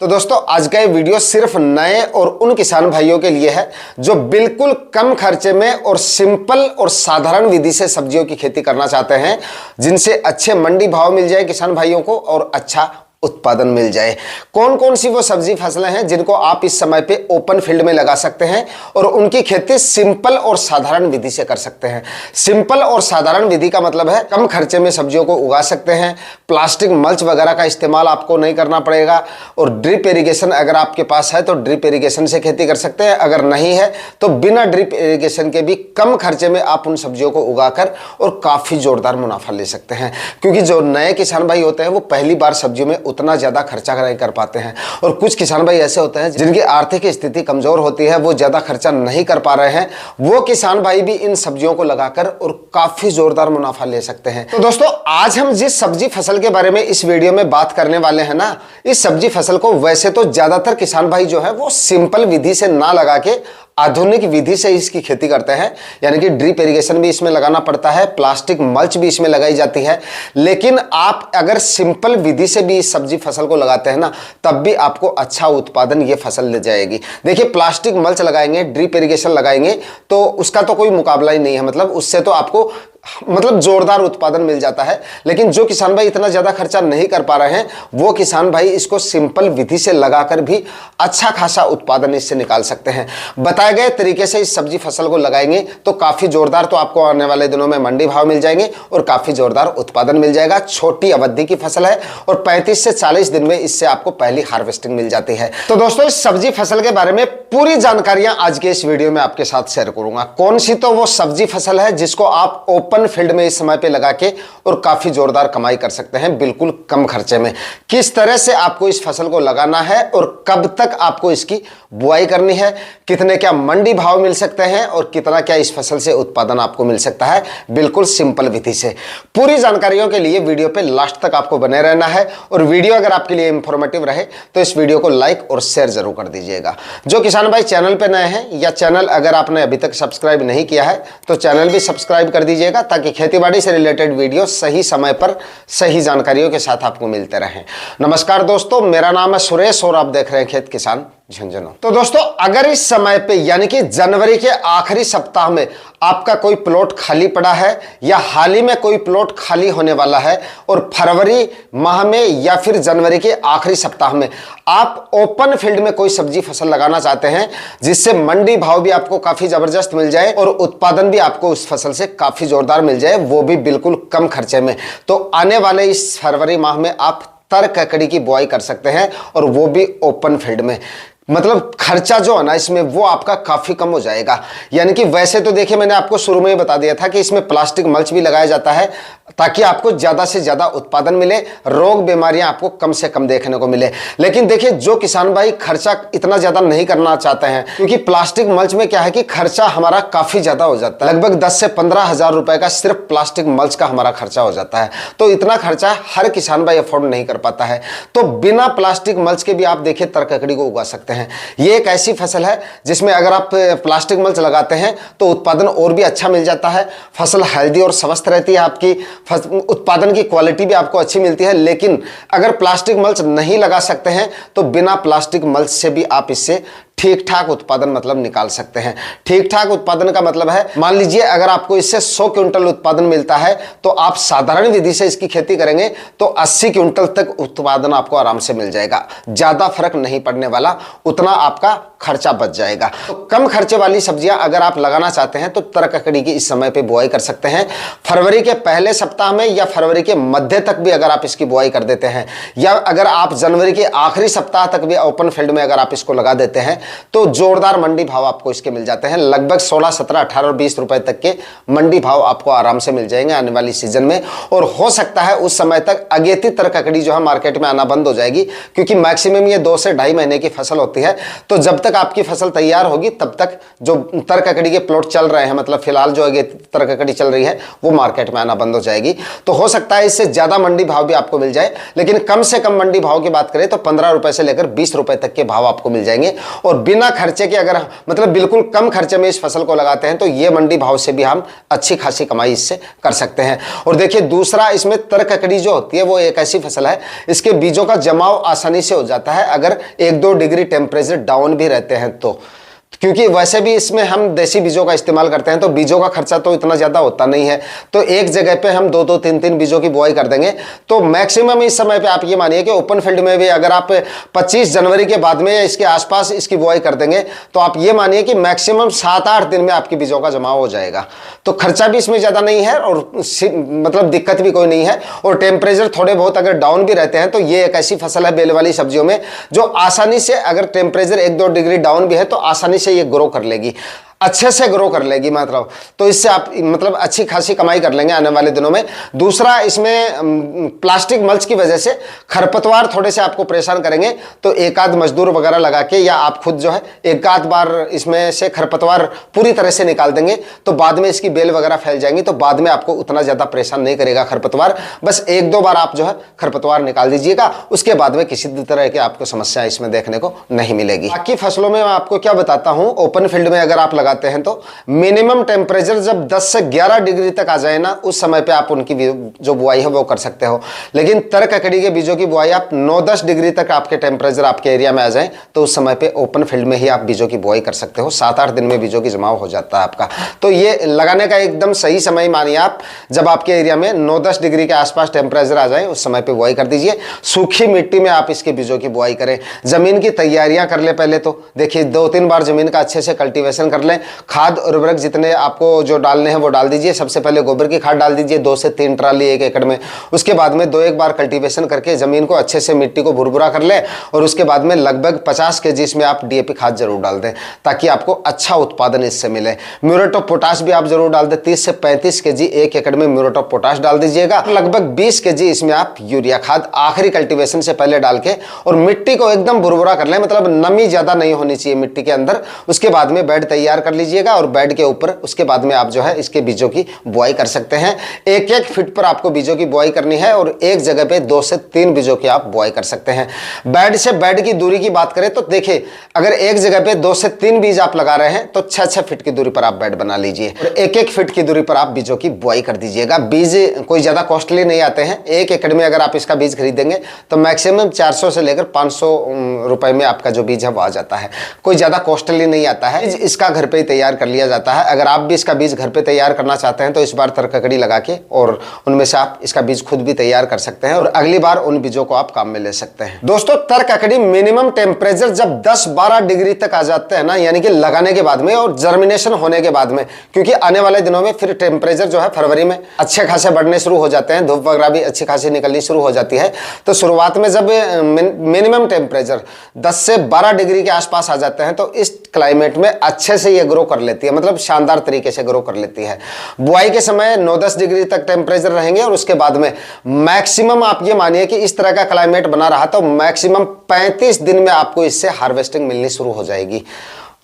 तो दोस्तों आज का ये वीडियो सिर्फ नए और उन किसान भाइयों के लिए है जो बिल्कुल कम खर्चे में और सिंपल और साधारण विधि से सब्जियों की खेती करना चाहते हैं, जिनसे अच्छे मंडी भाव मिल जाए किसान भाइयों को और अच्छा उत्पादन मिल जाए। कौन कौन सी वो सब्जी फसलें हैं जिनको आप इस समय पे ओपन फील्ड में लगा सकते हैं और उनकी खेती सिंपल और साधारण विधि से कर सकते हैं। सिंपल और साधारण विधि का मतलब है कम खर्चे में सब्जियों को उगा सकते हैं, प्लास्टिक मल्च वगैरह का इस्तेमाल आपको नहीं करना पड़ेगा और ड्रिप इरिगेशन अगर आपके पास है तो ड्रिप इरिगेशन से खेती कर सकते हैं, अगर नहीं है तो बिना ड्रिप इरिगेशन के भी कम खर्चे में आप उन सब्जियों को उगाकर और काफी जोरदार मुनाफा ले सकते हैं। क्योंकि जो नए किसान भाई होते हैं वो पहली बार सब्जियों में उतना ज्यादा खर्चा नहीं कर पाते हैं और कुछ किसान भाई ऐसे होते हैं जिनकी आर्थिक स्थिति कमजोर होती है, वो ज्यादा खर्चा नहीं कर पा रहे हैं। वो किसान भाई भी इन सब्जियों को लगाकर और काफी जोरदार मुनाफा ले सकते हैं। तो दोस्तों आज हम जिस सब्जी फसल के बारे में इस वीडियो में बात करने वाले हैं ना, इस सब्जी फसल को वैसे तो ज्यादातर किसान भाई जो है वो सिंपल विधि से ना लगा के आधुनिक विधि से इसकी खेती करते हैं, यानी कि ड्रिप इरिगेशन भी इसमें लगाना पड़ता है, प्लास्टिक मल्च भी इसमें लगाई जाती है। लेकिन आप अगर सिंपल विधि से भी इस सब्जी फसल को लगाते हैं ना, तब भी आपको अच्छा उत्पादन ये फसल ले जाएगी। देखिए प्लास्टिक मल्च लगाएंगे, ड्रिप इरिगेशन लगाएंगे तो उसका तो कोई मुकाबला ही नहीं है, मतलब उससे तो आपको जोरदार उत्पादन मिल जाता है। लेकिन जो किसान भाई इतना ज्यादा खर्चा नहीं कर पा रहे हैं, वो किसान भाई इसको सिंपल विधि से लगाकर भी अच्छा खासा उत्पादन इससे निकाल सकते हैं। बताए गए तरीके से इस सब्जी फसल को लगाएंगे तो काफी जोरदार तो आपको आने वाले दिनों में मंडी भाव मिल जाएंगे और काफी जोरदार उत्पादन मिल जाएगा। छोटी अवधि की फसल है और 35 से 40 दिन में इससे आपको पहली हार्वेस्टिंग मिल जाती है। तो दोस्तों इस सब्जी फसल के बारे में पूरी जानकारियां आज के इस वीडियो में आपके साथ शेयर करूंगा। कौन सी तो वो सब्जी फसल है जिसको आप ओपन फील्ड में इस समय पे लगा के और काफी जोरदार कमाई कर सकते हैं बिल्कुल कम खर्चे में। किस तरह से आपको इस फसल को लगाना है और कब तक आपको इसकी बुआई करनी है, कितने क्या मंडी भाव मिल सकते हैं और कितना क्या इस फसल से उत्पादन आपको मिल सकता है बिल्कुल सिंपल विधि से। पूरी जानकारियों के लिए वीडियो पे लास्ट तक आपको बने रहना है और वीडियो अगर आपके लिए इंफॉर्मेटिव रहे तो इस वीडियो को लाइक और शेयर जरूर कर दीजिएगा। जो किसान भाई चैनल पे नए हैं या चैनल अगर आपने अभी तक सब्सक्राइब नहीं किया है तो चैनल भी सब्सक्राइब कर दीजिएगा ताकि खेतीबाड़ी से रिलेटेड वीडियो सही समय पर सही जानकारियों के साथ आपको मिलते रहें। नमस्कार दोस्तों, मेरा नाम है सुरेश और आप देख रहे हैं खेत किसान झुंझुनू। तो दोस्तों अगर इस समय पे यानी कि जनवरी के आखिरी सप्ताह में आपका कोई प्लॉट खाली पड़ा है या हाल ही में कोई प्लॉट खाली होने वाला है और फरवरी माह में या फिर जनवरी के आखिरी सप्ताह में आप ओपन फील्ड में कोई सब्जी फसल लगाना चाहते हैं जिससे मंडी भाव भी आपको काफी जबरदस्त मिल जाए और उत्पादन भी आपको उस फसल से काफी जोरदार मिल जाए, वो भी बिल्कुल कम खर्चे में, तो आने वाले इस फरवरी माह में आप तर ककड़ी की बुआई कर सकते हैं और वो भी ओपन फील्ड में। मतलब खर्चा जो है ना इसमें वो आपका काफी कम हो जाएगा। यानी कि वैसे तो देखिए मैंने आपको शुरू में ही बता दिया था कि इसमें प्लास्टिक मल्च भी लगाया जाता है ताकि आपको ज्यादा से ज्यादा उत्पादन मिले, रोग बीमारियां आपको कम से कम देखने को मिले। लेकिन देखिए जो किसान भाई खर्चा इतना ज्यादा नहीं करना चाहते हैं, क्योंकि प्लास्टिक मल्च में क्या है कि खर्चा हमारा काफी ज्यादा हो जाता है, लगभग 10 से 15 हजार रुपए का सिर्फ प्लास्टिक मल्च का हमारा खर्चा हो जाता है। तो इतना खर्चा हर किसान भाई अफोर्ड नहीं कर पाता है, तो बिना प्लास्टिक मल्च के भी आप देखिए तरककड़ी को उगा सकते हैं। ये एक ऐसी फसल है जिसमें अगर आप प्लास्टिक मल्च लगाते हैं तो उत्पादन और भी अच्छा मिल जाता है, फसल हेल्दी और स्वस्थ रहती है, आपकी उत्पादन की क्वालिटी भी आपको अच्छी मिलती है। लेकिन अगर प्लास्टिक मल्च नहीं लगा सकते हैं तो बिना प्लास्टिक मल्च से भी आप इससे ठीक ठाक उत्पादन मतलब निकाल सकते हैं। ठीक ठाक उत्पादन का मतलब है, मान लीजिए अगर आपको इससे 100 क्विंटल उत्पादन मिलता है तो आप साधारण विधि से इसकी खेती करेंगे तो 80 क्विंटल तक उत्पादन आपको आराम से मिल जाएगा। ज्यादा फर्क नहीं पड़ने वाला, उतना आपका खर्चा बच जाएगा। तो कम खर्चे वाली सब्जियां अगर आप लगाना चाहते हैं तो तरककड़ी की इस समय पे बुआई कर सकते हैं। फरवरी के पहले सप्ताह में या फरवरी के मध्य तक भी अगर आप इसकी बुआई कर देते हैं, या अगर आप जनवरी के आखिरी सप्ताह तक भी ओपन फील्ड में अगर आप इसको लगा देते हैं तो जोरदार मंडी भाव आपको इसके मिल जाते हैं। लगभग 16, 17, 18 और 20 रुपए तक के मंडी भाव आपको आराम से मिल जाएंगे आने वाली सीजन में। और हो सकता है उस समय तक अगेती तरककड़ी जो है मार्केट में आना बंद हो जाएगी, क्योंकि मैक्सिमम ये 2 से ढाई महीने की फसल होती है। तो जब तक तक आपकी फसल तैयार होगी तब तक जो तरककड़ी के प्लॉट चल रहे हैं, मतलब फिलहाल जो आगे तरककड़ी चल रही है वो मार्केट में आना बंद हो जाएगी। तो हो सकता है इससे ज्यादा मंडी भाव भी आपको मिल जाए, लेकिन कम से कम मंडी भाव की बात करें तो 15 रुपए से लेकर 20 रुपए तक के भाव आपको मिल जाएंगे। और बिना खर्चे के, अगर मतलब बिल्कुल कम खर्चे में इस फसल को लगाते हैं तो ये मंडी भाव से भी हम अच्छी खासी कमाई इससे कर सकते हैं। और देखिए दूसरा, इसमें तरककड़ी जो होती है वो एक ऐसी फसल है, इसके बीजों का जमाव आसानी से हो जाता है अगर 1-2 डिग्री टेम्परेचर डाउन भी रहते हैं तो, क्योंकि वैसे भी इसमें हम देसी बीजों का इस्तेमाल करते हैं तो बीजों का खर्चा तो इतना ज़्यादा होता नहीं है। तो एक जगह पे हम 2-2, 3-3 बीजों की बुआई कर देंगे तो मैक्सिमम इस समय पे आप ये मानिए कि ओपन फील्ड में भी अगर आप 25 जनवरी के बाद में या इसके आसपास इसकी बुआई कर देंगे तो आप ये मानिए कि मैक्सिमम 7-8 दिन में आपकी बीजों का जमाव हो जाएगा। तो खर्चा भी इसमें ज़्यादा नहीं है और मतलब दिक्कत भी कोई नहीं है। और टेम्परेचर थोड़े बहुत अगर डाउन भी रहते हैं तो ये एक ऐसी फसल है बेल वाली सब्जियों में जो आसानी से, अगर टेम्परेचर 1-2 डिग्री डाउन भी है तो आसानी से ये ग्रो कर लेगी, अच्छे से ग्रो कर लेगी मतलब। तो इससे आप मतलब अच्छी खासी कमाई कर लेंगे आने वाले दिनों में। दूसरा, इसमें प्लास्टिक मल्च की वजह से खरपतवार थोड़े से आपको परेशान करेंगे, तो एक आध मजदूर वगैरह लगा के या आप खुद जो है एक आध बार इसमें से खरपतवार पूरी तरह से निकाल देंगे तो बाद में इसकी बेल वगैरह फैल जाएंगी, तो बाद में आपको उतना ज़्यादा परेशान नहीं करेगा खरपतवार। बस 1-2 बार आप जो है खरपतवार निकाल दीजिएगा, उसके बाद में किसी भी तरह की आपको समस्या इसमें देखने को नहीं मिलेगी। बाकी फसलों में मैं आपको क्या बताता हूँ, ओपन फील्ड में अगर आप लगाते हैं तो मिनिमम टेम्परेचर जब 10 से 11 डिग्री तक आ जाए ना, उस समय पे आप उनकी जो बुआई है वो कर सकते हो। लेकिन तरककड़ी के बीजों की बुआई आप 9-10 डिग्री तक आपके टेम्परेचर आपके एरिया में आ जाए तो उस समय पे ओपन फील्ड में ही आप बीजों की बुआई कर सकते हो। 7-8 दिन में बीजों की जमाव हो जाता है आपका। तो ये लगाने का एकदम सही समय मानिए आप, जब आपके एरिया में 9-10 डिग्री के आसपास टेम्परेचर आ जाए उस समय पे बुआई कर दीजिए। सूखी मिट्टी में आप इसके बीजों की बुआई करें। जमीन की तैयारियां कर ले पहले, तो देखिए 2-3 बार जमीन का अच्छे से कल्टीवेशन कर लें। खाद और उर्वरक जितने आपको जो डालने हैं वो डाल दीजिए। सबसे पहले गोबर की खाद डाल दीजिए 2 से 3 ट्राली 1 एकड़ में। उसके बाद में 2-1 बार कल्टीवेशन करके जमीन को अच्छे से, मिट्टी को भुरभुरा कर ले। और उसके बाद में लगभग 50 केजी इसमें आप डीएपी खाद जरूर डाल दें ताकि आपको अच्छा उत्पादन इससे मिले। म्यूरेट ऑफ पोटाश भी आप जरूर डाल दें। 30 से 35 केजी 1 एकड़ में म्यूरेट ऑफ पोटाश डाल दीजिएगा। लगभग 20 केजी इसमें आप यूरिया खाद आखिरी कल्टीवेशन से पहले डाल के और मिट्टी को एकदम भुरभुरा कर लें, मतलब नमी ज्यादा नहीं होनी चाहिए मिट्टी के अंदर। उसके बाद में बेड तैयार कर लीजिएगा और बेड के ऊपर उसके बाद में आप जो है इसके बीजों की बुआई कर सकते हैं। 1-1 फीट पर आपको बीजों की बुआई करनी है और एक जगह पे 2 से 3 बीजों की आप बुआई कर सकते हैं। बेड से बेड की दूरी की बात करें तो देखिए, अगर एक जगह पे 2 से 3 बीज आप लगा रहे हैं तो 6-6 फीट की दूरी पर आप बेड बना लीजिए और 1-1 फीट की दूरी पर आप बीजों की बुआई कर दीजिएगा। बीज कोई ज्यादा कॉस्टली नहीं आते हैं। 1 एकड़ में अगर आप इसका बीज खरीदेंगे तो मैक्सिमम 400 से लेकर 500 रुपए में आपका जो बीज है वो आ जाता है। कोई ज्यादा कॉस्टली नहीं आता है। इसका घर पे ही तैयार कर लिया जाता है। अगर आप भी इसका बीज घर पे तैयार करना चाहते हैं तो इस बार तरककड़ी लगा के और उनमें से आप इसका बीज खुद भी तैयार कर सकते हैं और अगली बार उन बीजों को आप काम में ले सकते हैं। दोस्तों, तरककड़ी मिनिमम टेम्परेचर जब 10-12 डिग्री तक आ जाते हैं ना, यानी कि लगाने के बाद में और जर्मिनेशन होने के बाद में, क्योंकि आने वाले दिनों में फिर टेम्परेचर जो है फरवरी में अच्छे खासे बढ़ने शुरू हो जाते हैं, धूप वगैरह भी अच्छी खासी निकलनी शुरू हो जाती है। तो शुरुआत में जब मिनिमम टेम्परेचर 10 से 12 डिग्री के आसपास आ जाते हैं तो इस क्लाइमेट में अच्छे से ये ग्रो कर लेती है, मतलब शानदार तरीके से ग्रो कर लेती है। बुआई के समय 9-10 डिग्री तक टेम्परेचर रहेंगे और उसके बाद में मैक्सिमम आप ये मानिए कि इस तरह का क्लाइमेट बना रहा तो मैक्सिमम 35 दिन में आपको इससे हार्वेस्टिंग मिलनी शुरू हो जाएगी।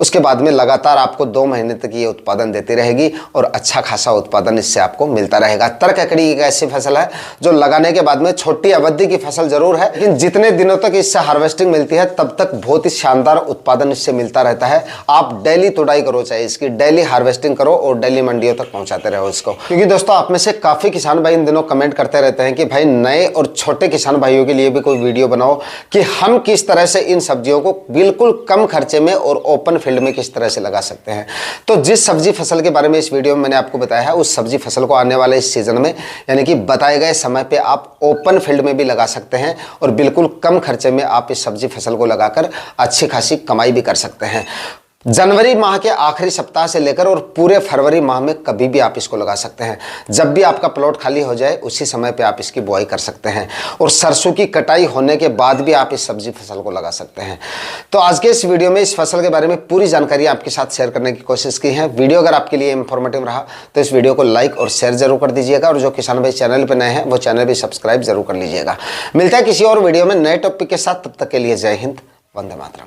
उसके बाद में लगातार आपको 2 महीने तक ये उत्पादन देती रहेगी और अच्छा खासा उत्पादन इससे आपको मिलता रहेगा। तरककड़ी एक ऐसी फसल है जो लगाने के बाद में छोटी अवधि की फसल जरूर है, लेकिन जितने दिनों तक इससे हार्वेस्टिंग मिलती है तब तक बहुत ही शानदार उत्पादन इससे मिलता रहता है। आप डेली तुड़ाई करो, चाहे इसकी डेली हार्वेस्टिंग करो और डेली मंडियों तक पहुंचाते रहो इसको। क्योंकि दोस्तों, आप में से काफी किसान भाई इन दिनों कमेंट करते रहते हैं कि भाई नए और छोटे किसान भाइयों के लिए भी कोई वीडियो बनाओ कि हम किस तरह से इन सब्जियों को बिल्कुल कम खर्चे में और ओपन फील्ड में किस तरह से लगा सकते हैं। तो जिस सब्जी फसल के बारे में इस वीडियो में मैंने आपको बताया है, उस सब्जी फसल को आने वाले इस सीजन में यानी कि बताए गए समय पे आप ओपन फील्ड में भी लगा सकते हैं और बिल्कुल कम खर्चे में आप इस सब्जी फसल को लगाकर अच्छी खासी कमाई भी कर सकते हैं। जनवरी माह के आखिरी सप्ताह से लेकर और पूरे फरवरी माह में कभी भी आप इसको लगा सकते हैं। जब भी आपका प्लॉट खाली हो जाए उसी समय पे आप इसकी बुआई कर सकते हैं और सरसों की कटाई होने के बाद भी आप इस सब्जी फसल को लगा सकते हैं। तो आज के इस वीडियो में इस फसल के बारे में पूरी जानकारी आपके साथ शेयर करने की कोशिश की है। वीडियो अगर आपके लिए इंफॉर्मेटिव रहा तो इस वीडियो को लाइक और शेयर जरूर कर दीजिएगा और जो किसान भाई चैनल पर नए हैं वो चैनल भी सब्सक्राइब जरूर कर लीजिएगा। मिलता है किसी और वीडियो में नए टॉपिक के साथ, तब तक के लिए जय हिंद, वंदे मातरम।